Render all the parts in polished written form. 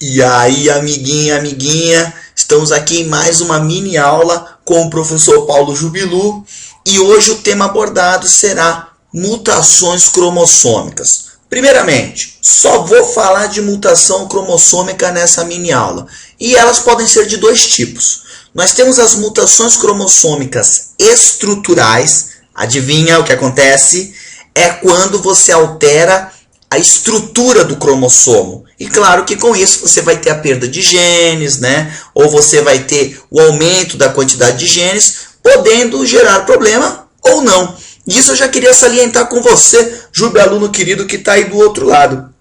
E aí, amiguinha, amiguinha, estamos aqui em mais uma mini aula com o professor Paulo Jubilu e hoje o tema abordado será mutações cromossômicas. Primeiramente, só vou falar de mutação cromossômica nessa mini aula e elas podem ser de dois tipos. Nós temos as mutações cromossômicas estruturais. Adivinha o que acontece? É quando você altera a estrutura do cromossomo. E claro que com isso você vai ter a perda de genes, né? Ou você vai ter o aumento da quantidade de genes, podendo gerar problema ou não. Isso eu já queria salientar com você, Júlio, aluno querido que está aí do outro lado.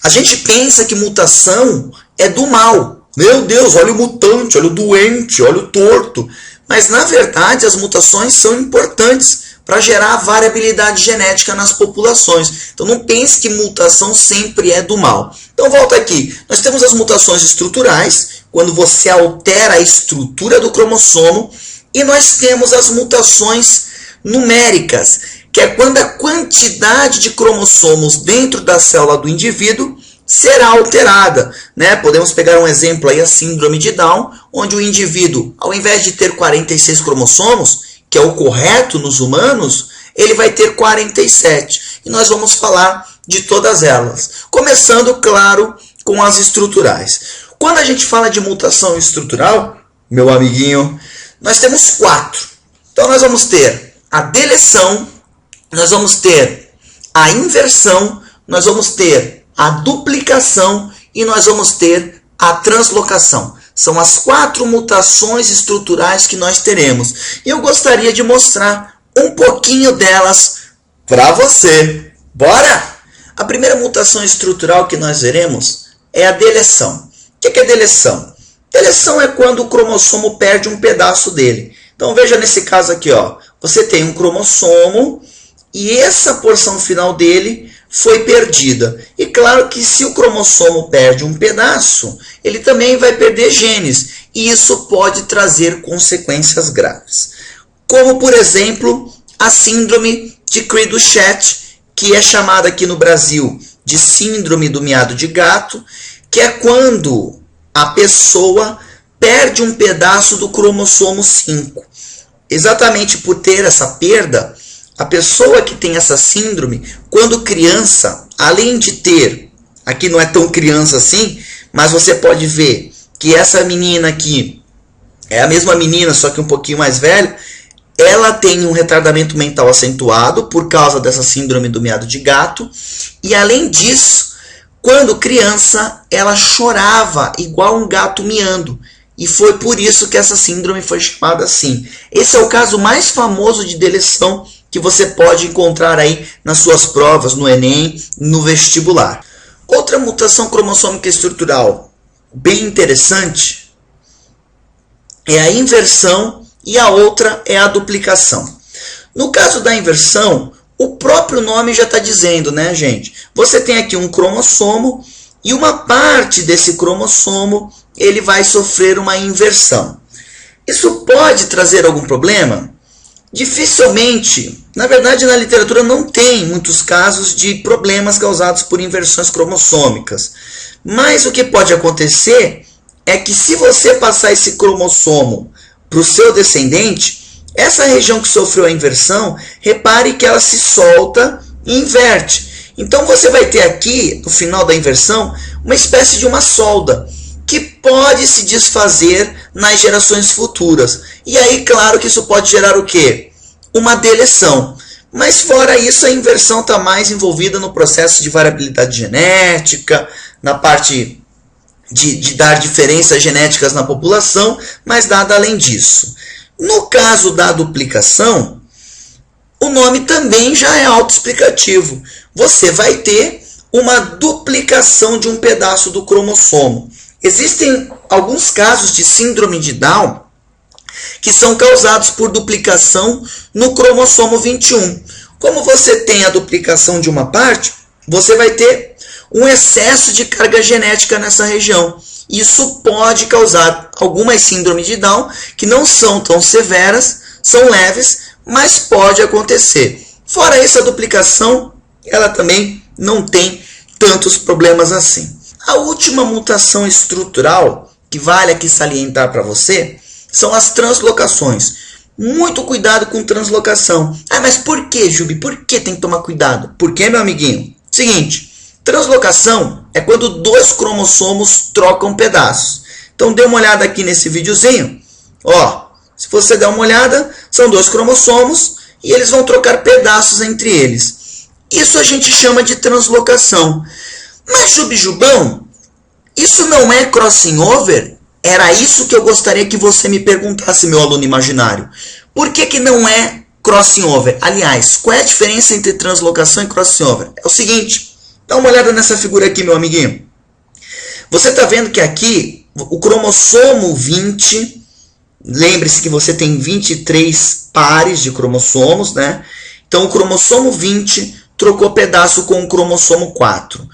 A gente pensa que mutação é do mal. Meu Deus, olha o mutante, olha o doente, olha o torto. Mas na verdade as mutações são importantes para gerar variabilidade genética nas populações. Então não pense que mutação sempre é do mal. Então volta aqui. Nós temos as mutações estruturais, quando você altera a estrutura do cromossomo, e nós temos as mutações numéricas, que é quando a quantidade de cromossomos dentro da célula do indivíduo será alterada, né? Podemos pegar um exemplo aí, a síndrome de Down, onde o indivíduo, ao invés de ter 46 cromossomos, que é o correto nos humanos, ele vai ter 47. E nós vamos falar de todas elas. Começando, claro, com as estruturais. Quando a gente fala de mutação estrutural, meu amiguinho, nós temos 4. Então nós vamos ter a deleção, nós vamos ter a inversão, nós vamos ter a duplicação e nós vamos ter a translocação. São as 4 mutações estruturais que nós teremos. E eu gostaria de mostrar um pouquinho delas para você. Bora? A primeira mutação estrutural que nós veremos é a deleção. O que é deleção? Deleção é quando o cromossomo perde um pedaço dele. Então veja nesse caso aqui, ó. Você tem um cromossomo e essa porção final dele foi perdida. E claro que se o cromossomo perde um pedaço, ele também vai perder genes. E isso pode trazer consequências graves. Como, por exemplo, a síndrome de Cri-du-Chat, que é chamada aqui no Brasil de síndrome do miado de gato, que é quando a pessoa perde um pedaço do cromossomo 5. Exatamente por ter essa perda, a pessoa que tem essa síndrome, quando criança, além de ter, aqui não é tão criança assim, mas você pode ver que essa menina aqui é a mesma menina, só que um pouquinho mais velha, ela tem um retardamento mental acentuado por causa dessa síndrome do miado de gato, e além disso, quando criança, ela chorava igual um gato miando. E foi por isso que essa síndrome foi chamada assim. Esse é o caso mais famoso de deleção que você pode encontrar aí nas suas provas, no Enem, no vestibular. Outra mutação cromossômica estrutural bem interessante é a inversão e a outra é a duplicação. No caso da inversão, o próprio nome já está dizendo, né, gente? Você tem aqui um cromossomo e uma parte desse cromossomo ele vai sofrer uma inversão. Isso pode trazer algum problema? Dificilmente. Na verdade, na literatura não tem muitos casos de problemas causados por inversões cromossômicas. Mas o que pode acontecer é que se você passar esse cromossomo para o seu descendente, essa região que sofreu a inversão, repare que ela se solta e inverte. Então você vai ter aqui, no final da inversão, uma espécie de uma solda, que pode se desfazer nas gerações futuras. E aí, claro que isso pode gerar o quê? Uma deleção. Mas fora isso, a inversão está mais envolvida no processo de variabilidade genética, na parte de dar diferenças genéticas na população, mas nada além disso. No caso da duplicação, o nome também já é autoexplicativo. Você vai ter uma duplicação de um pedaço do cromossomo. Existem alguns casos de síndrome de Down que são causados por duplicação no cromossomo 21. Como você tem a duplicação de uma parte, você vai ter um excesso de carga genética nessa região. Isso pode causar algumas síndromes de Down que não são tão severas, são leves, mas pode acontecer. Fora isso, a duplicação, ela também não tem tantos problemas assim. A última mutação estrutural que vale aqui salientar para você são as translocações. Muito cuidado com translocação. Ah, mas por que, Jubi? Por que tem que tomar cuidado? Por que, meu amiguinho? Seguinte, translocação é quando dois cromossomos trocam pedaços. Então, dê uma olhada aqui nesse videozinho. Ó, se você der uma olhada, são dois cromossomos e eles vão trocar pedaços entre eles. Isso a gente chama de translocação. Mas, Jubão, isso não é crossing over? Era isso que eu gostaria que você me perguntasse, meu aluno imaginário. Por que não é crossing over? Aliás, qual é a diferença entre translocação e crossing over? É o seguinte, dá uma olhada nessa figura aqui, meu amiguinho. Você está vendo que aqui, o cromossomo 20, lembre-se que você tem 23 pares de cromossomos, né? Então, o cromossomo 20 trocou pedaço com o cromossomo 4.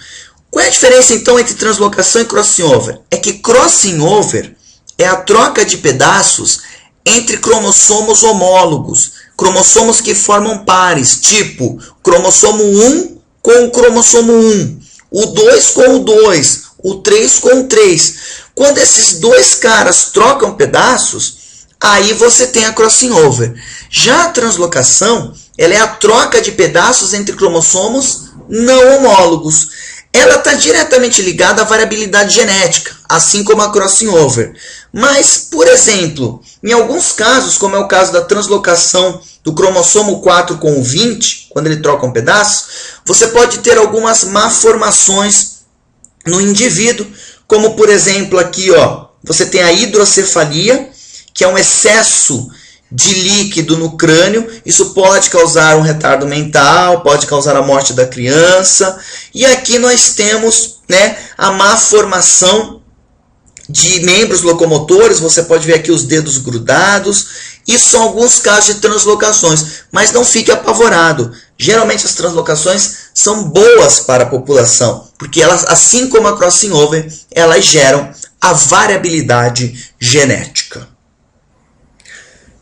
Qual é a diferença, então, entre translocação e crossing over? É que crossing over é a troca de pedaços entre cromossomos homólogos, cromossomos que formam pares, tipo cromossomo 1 com o cromossomo 1, o 2 com o 2, o 3 com o 3. Quando esses dois caras trocam pedaços, aí você tem a crossing over. Já a translocação, ela é a troca de pedaços entre cromossomos não homólogos. Ela está diretamente ligada à variabilidade genética, assim como a crossing over. Mas, por exemplo, em alguns casos, como é o caso da translocação do cromossomo 4 com o 20, quando ele troca um pedaço, você pode ter algumas malformações no indivíduo, como por exemplo aqui, ó, você tem a hidrocefalia, que é um excesso de líquido no crânio. Isso pode causar um retardo mental, pode causar a morte da criança. E aqui nós temos, né, a má formação de membros locomotores. Você pode ver aqui os dedos grudados. Isso são alguns casos de translocações, mas não fique apavorado. Geralmente as translocações são boas para a população, porque elas, assim como a crossing over, elas geram a variabilidade genética.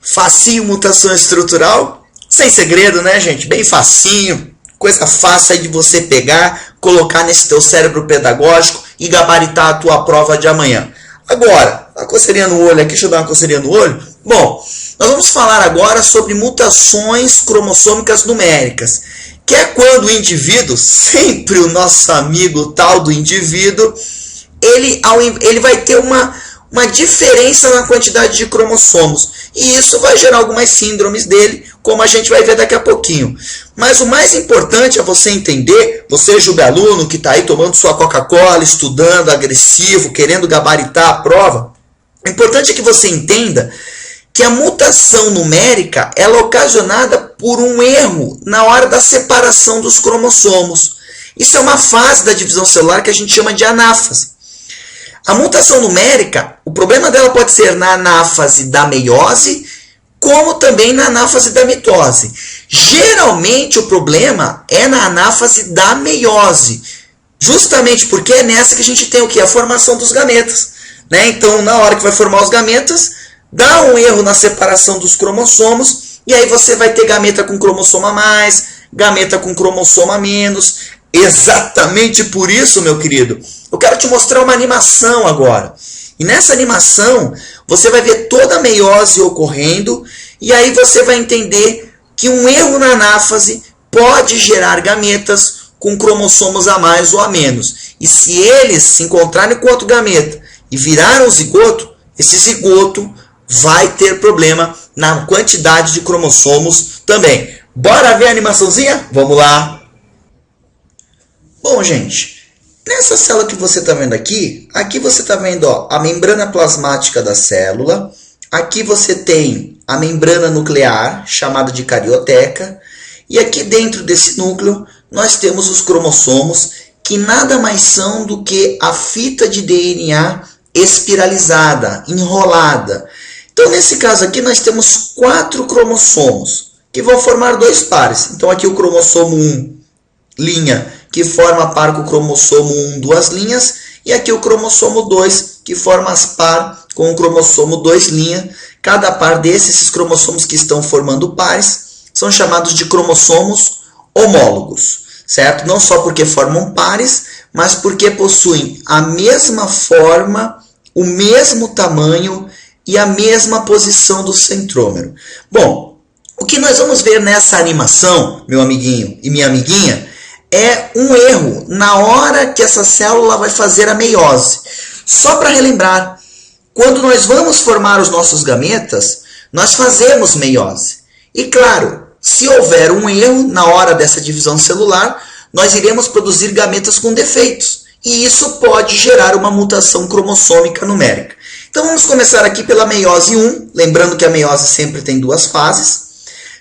Facinho, mutação estrutural? Sem segredo, né, gente? Bem facinho. Coisa fácil aí de você pegar, colocar nesse teu cérebro pedagógico e gabaritar a tua prova de amanhã. Agora, a coceirinha no olho aqui, deixa eu dar uma coceirinha no olho. Bom, nós vamos falar agora sobre mutações cromossômicas numéricas, que é quando o indivíduo, sempre o nosso amigo tal do indivíduo, ele vai ter uma diferença na quantidade de cromossomos. E isso vai gerar algumas síndromes dele, como a gente vai ver daqui a pouquinho. Mas o mais importante é você entender, você, Jubialuno, que está aí tomando sua Coca-Cola, estudando, agressivo, querendo gabaritar a prova, o importante é que você entenda que a mutação numérica ela é ocasionada por um erro na hora da separação dos cromossomos. Isso é uma fase da divisão celular que a gente chama de anáfase. A mutação numérica, o problema dela pode ser na anáfase da meiose, como também na anáfase da mitose. Geralmente o problema é na anáfase da meiose, justamente porque é nessa que a gente tem o quê? A formação dos gametas. Né? Então, na hora que vai formar os gametas, dá um erro na separação dos cromossomos, e aí você vai ter gameta com cromossomo a mais, gameta com cromossomo a menos. Exatamente por isso, meu querido, eu quero te mostrar uma animação agora. E nessa animação, você vai ver toda a meiose ocorrendo, e aí você vai entender que um erro na anáfase pode gerar gametas com cromossomos a mais ou a menos. E se eles se encontrarem com outro gameta e viraram um zigoto, esse zigoto vai ter problema na quantidade de cromossomos também. Bora ver a animaçãozinha? Vamos lá! Bom, gente, nessa célula que você está vendo aqui você está vendo ó, a membrana plasmática da célula. Aqui você tem a membrana nuclear, chamada de carioteca. E aqui dentro desse núcleo, nós temos os cromossomos, que nada mais são do que a fita de DNA espiralizada, enrolada. Então, nesse caso aqui, nós temos 4 cromossomos, que vão formar 2 pares. Então, aqui o cromossomo 1, linha, que forma par com o cromossomo 1, 2 linhas. E aqui o cromossomo 2, que forma par com o cromossomo 2, linha. Cada par desses, esses cromossomos que estão formando pares, são chamados de cromossomos homólogos, certo? Não só porque formam pares, mas porque possuem a mesma forma, o mesmo tamanho e a mesma posição do centrômero. Bom, o que nós vamos ver nessa animação, meu amiguinho e minha amiguinha, é um erro na hora que essa célula vai fazer a meiose. Só para relembrar, quando nós vamos formar os nossos gametas, nós fazemos meiose. E claro, se houver um erro na hora dessa divisão celular, nós iremos produzir gametas com defeitos. E isso pode gerar uma mutação cromossômica numérica. Então vamos começar aqui pela meiose 1, lembrando que a meiose sempre tem duas fases.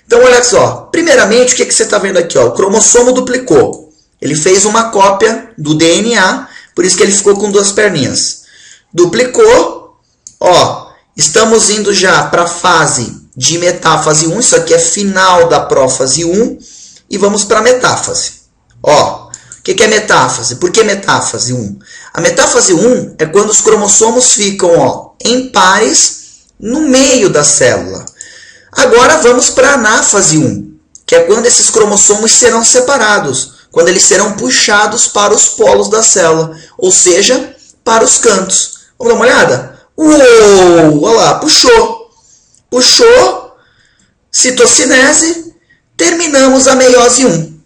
Então olha só, primeiramente o que você está vendo aqui? Ó? O cromossomo duplicou. Ele fez uma cópia do DNA, por isso que ele ficou com duas perninhas. Duplicou, ó, estamos indo já para a fase de metáfase 1, isso aqui é final da prófase 1, e vamos para a metáfase. Ó, o que é metáfase? Por que metáfase 1? A metáfase 1 é quando os cromossomos ficam, ó, em pares no meio da célula. Agora vamos para a anáfase 1, que é quando esses cromossomos serão separados, quando eles serão puxados para os polos da célula, ou seja, para os cantos. Vamos dar uma olhada? Uou! Olha lá, puxou. Puxou, citocinese, terminamos a meiose 1.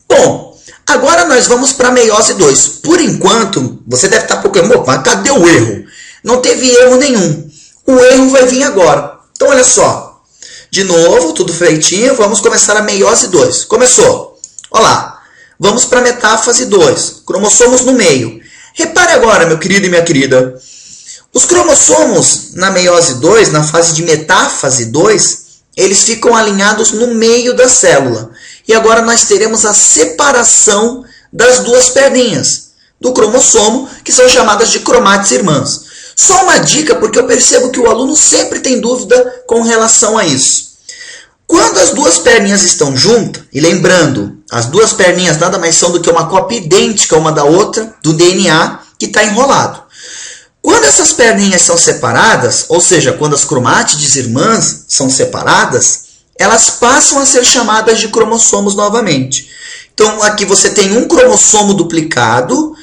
Bom, agora nós vamos para a meiose 2. Por enquanto, você deve estar procurando, mas cadê o erro? Não teve erro nenhum. O erro vai vir agora. Então, olha só. De novo, tudo feitinho, vamos começar a meiose 2. Começou. Olha lá. Vamos para a metáfase 2. Cromossomos no meio. Repare agora, meu querido e minha querida. Os cromossomos na meiose 2, na fase de metáfase 2, eles ficam alinhados no meio da célula. E agora nós teremos a separação das duas perninhas do cromossomo, que são chamadas de cromátides irmãs. Só uma dica, porque eu percebo que o aluno sempre tem dúvida com relação a isso. Quando as duas perninhas estão juntas, e lembrando, as duas perninhas nada mais são do que uma cópia idêntica uma da outra do DNA que está enrolado. Quando essas perninhas são separadas, ou seja, quando as cromátides irmãs são separadas, elas passam a ser chamadas de cromossomos novamente. Então, aqui você tem um cromossomo duplicado,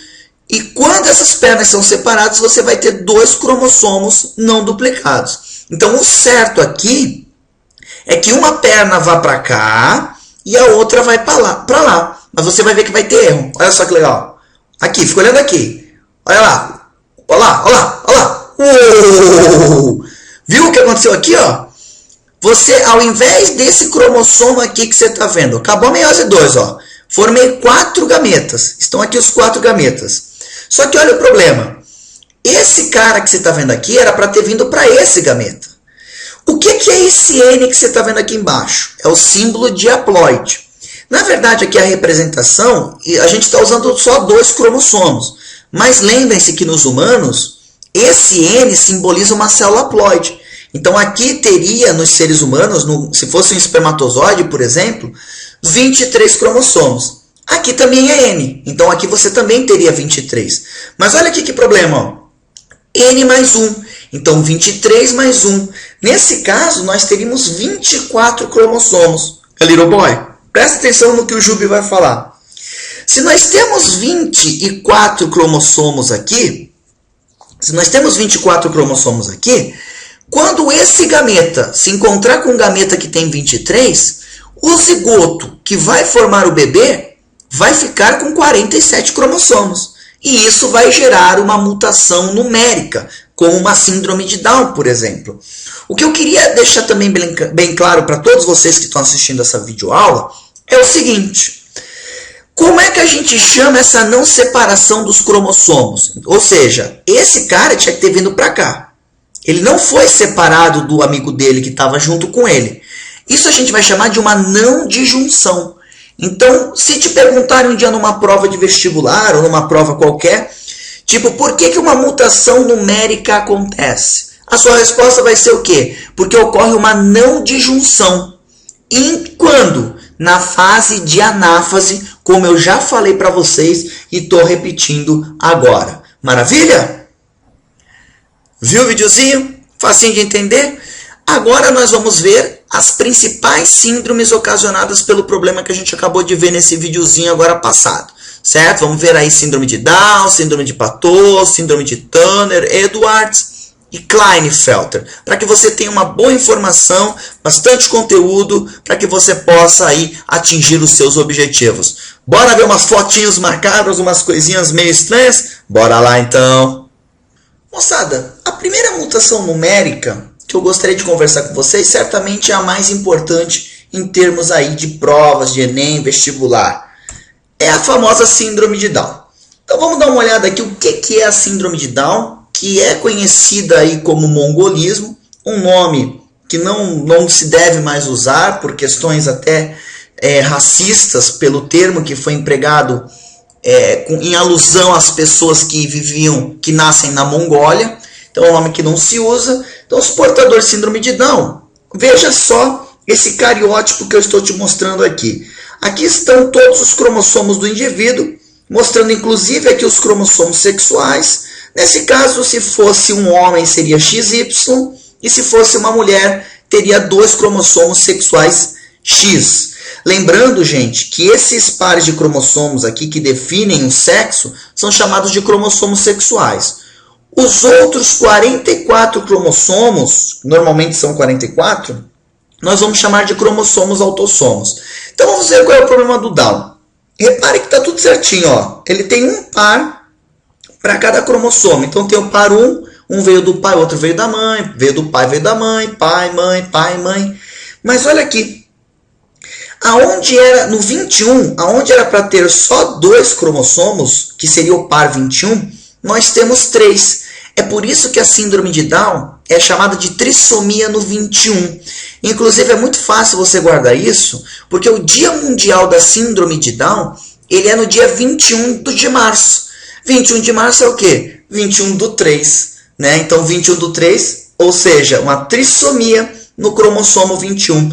e quando essas pernas são separadas, você vai ter dois cromossomos não duplicados. Então, o certo aqui é que uma perna vá para cá e a outra vai para lá. Mas você vai ver que vai ter erro. Olha só que legal. Aqui, fica olhando aqui. Olha lá. Olha lá, olha lá, olha lá. Uou! Viu o que aconteceu aqui, ó? Você, ao invés desse cromossomo aqui que você está vendo, acabou a meiose 2, ó. Formei 4 gametas. Estão aqui os 4 gametas. Só que olha o problema. Esse cara que você está vendo aqui era para ter vindo para esse gameta. O que é esse N que você está vendo aqui embaixo? É o símbolo de haploide. Na verdade, aqui a representação, a gente está usando só 2 cromossomos. Mas lembrem-se que nos humanos, esse N simboliza uma célula haploide. Então aqui teria nos seres humanos, se fosse um espermatozoide, por exemplo, 23 cromossomos. Aqui também é N, então aqui você também teria 23. Mas olha aqui que problema, ó. N mais 1, então 23 mais 1. Nesse caso, nós teríamos 24 cromossomos. Little boy, presta atenção no que o Jubi vai falar. Se nós temos 24 cromossomos aqui, quando esse gameta se encontrar com um gameta que tem 23, o zigoto que vai formar o bebê vai ficar com 47 cromossomos. E isso vai gerar uma mutação numérica, como uma síndrome de Down, por exemplo. O que eu queria deixar também bem claro para todos vocês que estão assistindo essa videoaula é o seguinte. Como é que a gente chama essa não separação dos cromossomos? Ou seja, esse cara tinha que ter vindo para cá. Ele não foi separado do amigo dele que estava junto com ele. Isso a gente vai chamar de uma não disjunção. Então, se te perguntarem um dia numa prova de vestibular ou numa prova qualquer, tipo, por que uma mutação numérica acontece? A sua resposta vai ser o quê? Porque ocorre uma não disjunção. E quando? Na fase de anáfase, como eu já falei para vocês e estou repetindo agora. Maravilha? Viu o videozinho? Facinho de entender? Agora nós vamos ver as principais síndromes ocasionadas pelo problema que a gente acabou de ver nesse videozinho agora passado. certo? Vamos ver aí síndrome de Down, síndrome de Patot, síndrome de Turner, Edwards e Klinefelter, para que você tenha uma boa informação, bastante conteúdo, para que você possa aí atingir os seus objetivos. Bora ver umas fotinhos macabras, umas coisinhas meio estranhas? Bora lá então! Moçada, a primeira mutação numérica que eu gostaria de conversar com vocês certamente é a mais importante em termos aí de provas de Enem, vestibular. É a famosa síndrome de Down. Então vamos dar uma olhada aqui o que é a síndrome de Down, que é conhecida aí como mongolismo, um nome que não se deve mais usar por questões até racistas, pelo termo que foi empregado em alusão às pessoas que nascem na Mongólia. Então é um nome que não se usa. Então os portadores de síndrome de Down, veja só esse cariótipo que eu estou te mostrando aqui. Aqui estão todos os cromossomos do indivíduo, mostrando inclusive aqui os cromossomos sexuais. Nesse caso, se fosse um homem, seria XY, e se fosse uma mulher, teria 2 cromossomos sexuais X. Lembrando, gente, que esses pares de cromossomos aqui que definem o sexo são chamados de cromossomos sexuais. Os outros 44 cromossomos, normalmente são 44, nós vamos chamar de cromossomos autossomos. Então vamos ver qual é o problema do Down. Repare que está tudo certinho, ó. Ele tem um par para cada cromossomo. Então tem o par 1, um veio do pai, outro veio da mãe, veio do pai, veio da mãe, pai, mãe. Mas olha aqui, aonde era no 21, aonde era para ter só 2 cromossomos, que seria o par 21, nós temos 3. É por isso que a síndrome de Down é chamada de trissomia no 21. Inclusive é muito fácil você guardar isso, porque o Dia Mundial da Síndrome de Down, ele é no dia 21 de março. 21 de março é o quê? 21 do 3, né? Então 21 do 3, ou seja, uma trissomia no cromossomo 21.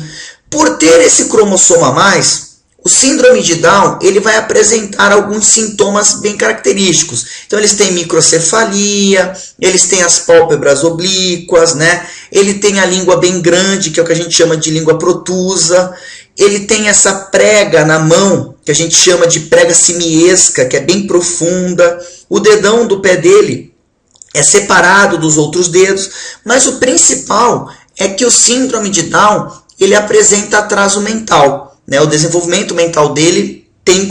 Por ter esse cromossomo a mais, o síndrome de Down ele vai apresentar alguns sintomas bem característicos. Então eles têm microcefalia, eles têm as pálpebras oblíquas, né? Ele tem a língua bem grande, que é o que a gente chama de língua protusa. Ele tem essa prega na mão, que a gente chama de prega simiesca, que é bem profunda. O dedão do pé dele é separado dos outros dedos. Mas o principal é que o síndrome de Down ele apresenta atraso mental, né? O desenvolvimento mental dele tem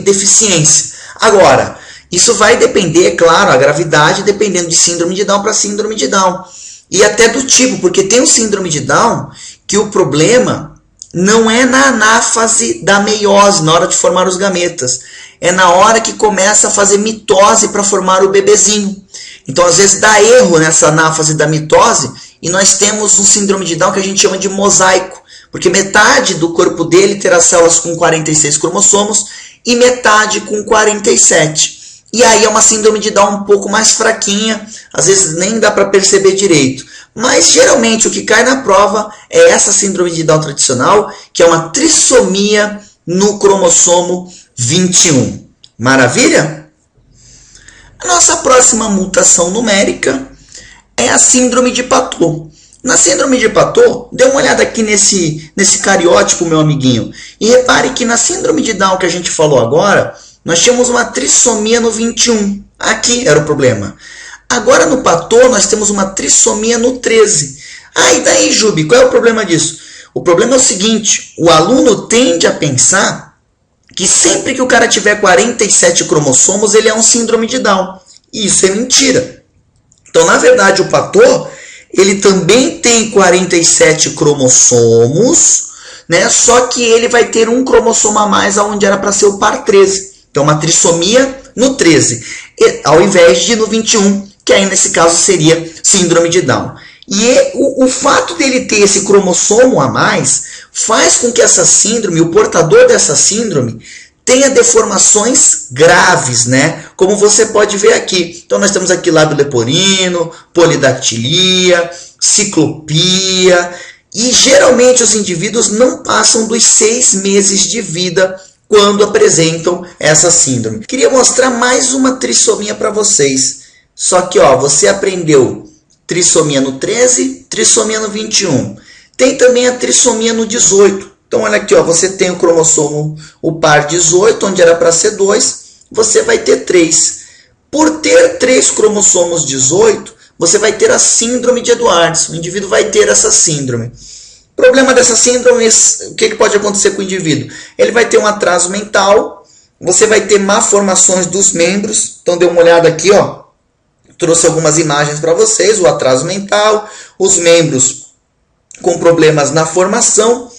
deficiência. Agora, isso vai depender, claro, a gravidade, dependendo de síndrome de Down para síndrome de Down. E até do tipo, porque tem o síndrome de Down que o problema não é na anáfase da meiose, na hora de formar os gametas. É na hora que começa a fazer mitose para formar o bebezinho. Então, às vezes, dá erro nessa anáfase da mitose e nós temos um síndrome de Down que a gente chama de mosaico. Porque metade do corpo dele terá células com 46 cromossomos e metade com 47. E aí é uma síndrome de Down um pouco mais fraquinha, às vezes nem dá para perceber direito. Mas geralmente o que cai na prova é essa síndrome de Down tradicional, que é uma trissomia no cromossomo 21. Maravilha? A nossa próxima mutação numérica é a síndrome de Patot. Na síndrome de Patot, dê uma olhada aqui nesse cariótipo, meu amiguinho. E repare que na síndrome de Down que a gente falou agora, nós tínhamos uma trissomia no 21. Aqui era o problema. Agora no Patot, nós temos uma trissomia no 13. Ah, e daí, Jubi, qual é o problema disso? O problema é o seguinte, o aluno tende a pensar que sempre que o cara tiver 47 cromossomos, ele é um síndrome de Down. E isso é mentira. Então, na verdade, o Patot, ele também tem 47 cromossomos, né? Só que ele vai ter um cromossomo a mais onde era para ser o par 13. Então, uma trissomia no 13, ao invés de no 21, que aí nesse caso seria síndrome de Down. E o fato dele ter esse cromossomo a mais faz com que essa síndrome, o portador dessa síndrome, tenha deformações graves, né? Como você pode ver aqui. Então nós temos aqui lábio leporino, polidactilia, ciclopia. E geralmente os indivíduos não passam dos 6 meses de vida quando apresentam essa síndrome. Queria mostrar mais uma trissomia para vocês. Só que ó, você aprendeu trissomia no 13, trissomia no 21. Tem também a trissomia no 18. Então olha aqui, ó, você tem o cromossomo, o par 18, onde era para ser 2. você vai ter 3. Por ter 3 cromossomos 18, você vai ter a síndrome de Edwards. O indivíduo vai ter essa síndrome. O problema dessa síndrome, o que pode acontecer com o indivíduo? Ele vai ter um atraso mental, você vai ter malformações dos membros. Então, dê uma olhada aqui, ó. Trouxe algumas imagens para vocês, o atraso mental, os membros com problemas na formação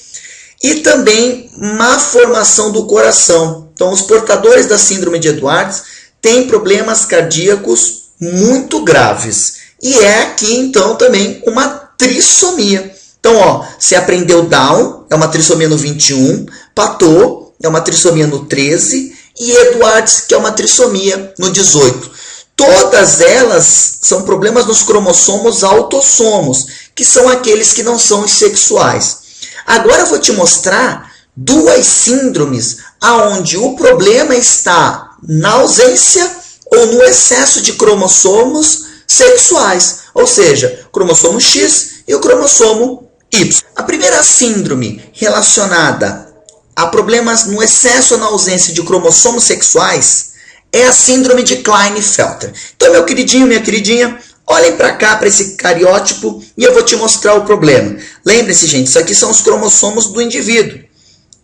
e também má formação do coração. Então, os portadores da síndrome de Edwards têm problemas cardíacos muito graves. E é aqui, então, também uma trissomia. Então, ó, você aprendeu Down, é uma trissomia no 21, Patot, é uma trissomia no 13, e Edwards, que é uma trissomia no 18. Todas elas são problemas nos cromossomos autossomos, que são aqueles que não são os sexuais. Agora eu vou te mostrar 2 síndromes onde o problema está na ausência ou no excesso de cromossomos sexuais, ou seja, o cromossomo X e o cromossomo Y. A primeira síndrome relacionada a problemas no excesso ou na ausência de cromossomos sexuais é a síndrome de Klinefelter. Então, meu queridinho, minha queridinha, olhem para cá, para esse cariótipo, e eu vou te mostrar o problema. Lembre-se, gente, isso aqui são os cromossomos do indivíduo.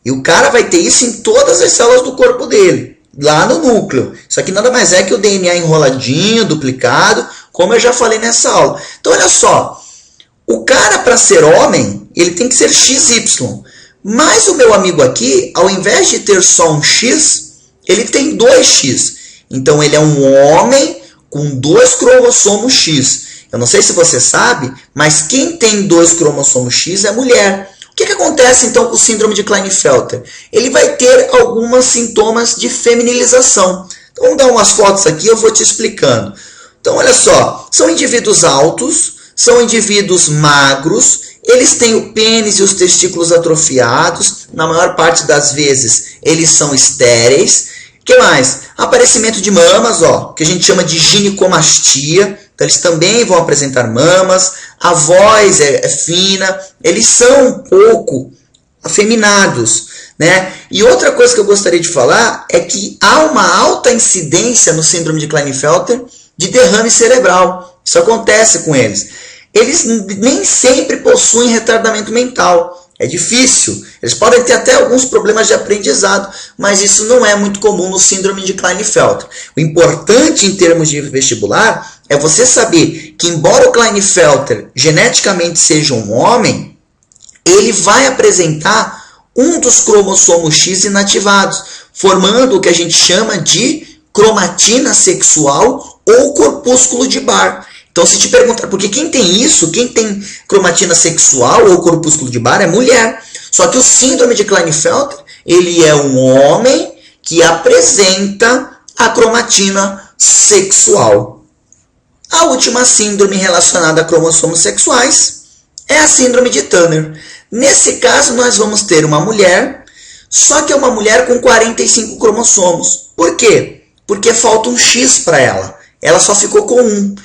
E o cara vai ter isso em todas as células do corpo dele, lá no núcleo. Isso aqui nada mais é que o DNA enroladinho, duplicado, como eu já falei nessa aula. Então, olha só, o cara, para ser homem, ele tem que ser XY. Mas o meu amigo aqui, ao invés de ter só um X, ele tem 2X. Então, ele é um homem com 2 cromossomos X. Eu não sei se você sabe, mas quem tem 2 cromossomos X é mulher. O que acontece, então, com o síndrome de Klinefelter? Ele vai ter alguns sintomas de feminilização. Então, vamos dar umas fotos aqui, eu vou te explicando. Então, olha só, são indivíduos altos, são indivíduos magros, eles têm o pênis e os testículos atrofiados, na maior parte das vezes eles são estéreis. O que mais? Aparecimento de mamas, ó, que a gente chama de ginecomastia, então eles também vão apresentar mamas, a voz é fina, eles são um pouco afeminados, né? E outra coisa que eu gostaria de falar é que há uma alta incidência no síndrome de Klinefelter de derrame cerebral. Isso acontece com eles. Eles nem sempre possuem retardamento mental. É difícil. Eles podem ter até alguns problemas de aprendizado, mas isso não é muito comum no síndrome de Klinefelter. O importante em termos de vestibular é você saber que, embora o Klinefelter geneticamente seja um homem, ele vai apresentar um dos cromossomos X inativados, formando o que a gente chama de cromatina sexual ou corpúsculo de Barr. Então, se te perguntar, porque quem tem isso, quem tem cromatina sexual ou corpúsculo de Barr é mulher. Só que o síndrome de Klinefelter, ele é um homem que apresenta a cromatina sexual. A última síndrome relacionada a cromossomos sexuais é a síndrome de Turner. Nesse caso, nós vamos ter uma mulher, só que é uma mulher com 45 cromossomos. Por quê? Porque falta um X para ela. Ela só ficou com 1.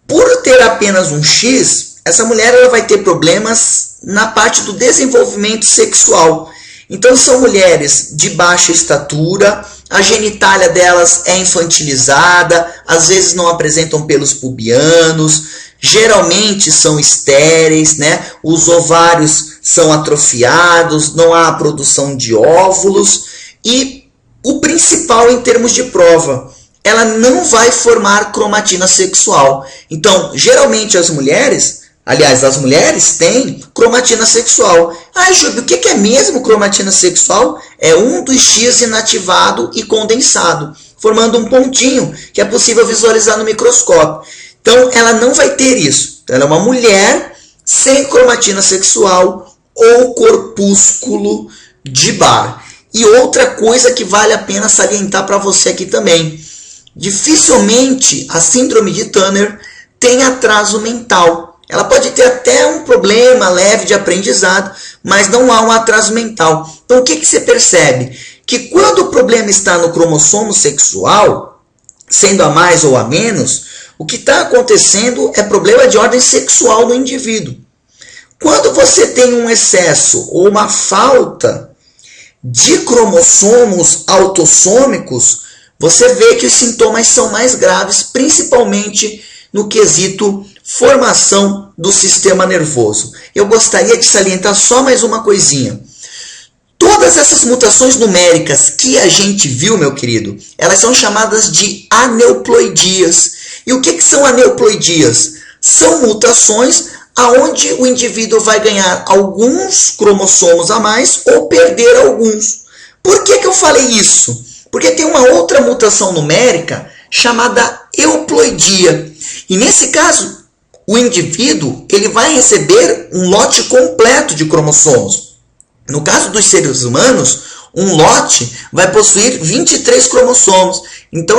Por ter apenas um X, essa mulher ela vai ter problemas na parte do desenvolvimento sexual. Então, são mulheres de baixa estatura, a genitália delas é infantilizada, às vezes não apresentam pelos pubianos, geralmente são estéreis, né? Os ovários são atrofiados, não há produção de óvulos e o principal em termos de prova, ela não vai formar cromatina sexual. Então, geralmente as mulheres têm cromatina sexual. Ah, Júlio, o que é mesmo cromatina sexual? É um dos X inativado e condensado, formando um pontinho que é possível visualizar no microscópio. Então, ela não vai ter isso. Ela é uma mulher sem cromatina sexual ou corpúsculo de Barr. E outra coisa que vale a pena salientar para você aqui também. Dificilmente a síndrome de Turner tem atraso mental. Ela pode ter até um problema leve de aprendizado, mas não há um atraso mental. Então, o que você percebe? Que quando o problema está no cromossomo sexual, sendo a mais ou a menos, o que está acontecendo é problema de ordem sexual no indivíduo. Quando você tem um excesso ou uma falta de cromossomos autossômicos, você vê que os sintomas são mais graves, principalmente no quesito formação do sistema nervoso. Eu gostaria de salientar só mais uma coisinha. Todas essas mutações numéricas que a gente viu, meu querido, elas são chamadas de aneuploidias. E o que são aneuploidias? São mutações aonde o indivíduo vai ganhar alguns cromossomos a mais ou perder alguns. Por que eu falei isso? Porque tem uma outra mutação numérica chamada euploidia. E nesse caso, o indivíduo ele vai receber um lote completo de cromossomos. No caso dos seres humanos, um lote vai possuir 23 cromossomos. Então,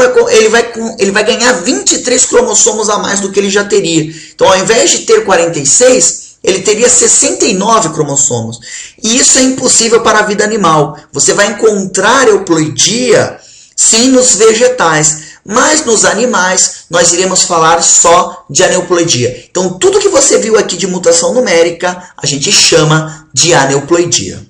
ele vai ganhar 23 cromossomos a mais do que ele já teria. Então, ao invés de ter 46, ele teria 69 cromossomos. E isso é impossível para a vida animal. Você vai encontrar euploidia, sim, nos vegetais. Mas nos animais, nós iremos falar só de aneuploidia. Então, tudo que você viu aqui de mutação numérica, a gente chama de aneuploidia.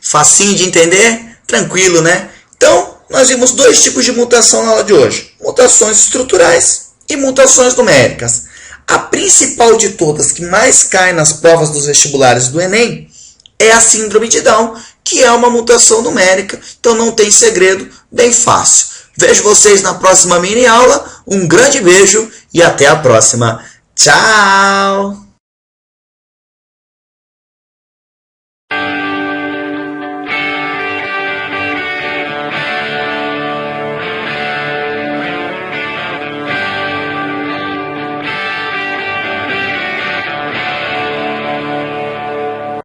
Facinho de entender? Tranquilo, né? Então, nós vimos dois tipos de mutação na aula de hoje. Mutações estruturais e mutações numéricas. A principal de todas, que mais cai nas provas dos vestibulares do Enem, é a síndrome de Down, que é uma mutação numérica. Então, não tem segredo, bem fácil. Vejo vocês na próxima mini aula. Um grande beijo e até a próxima. Tchau!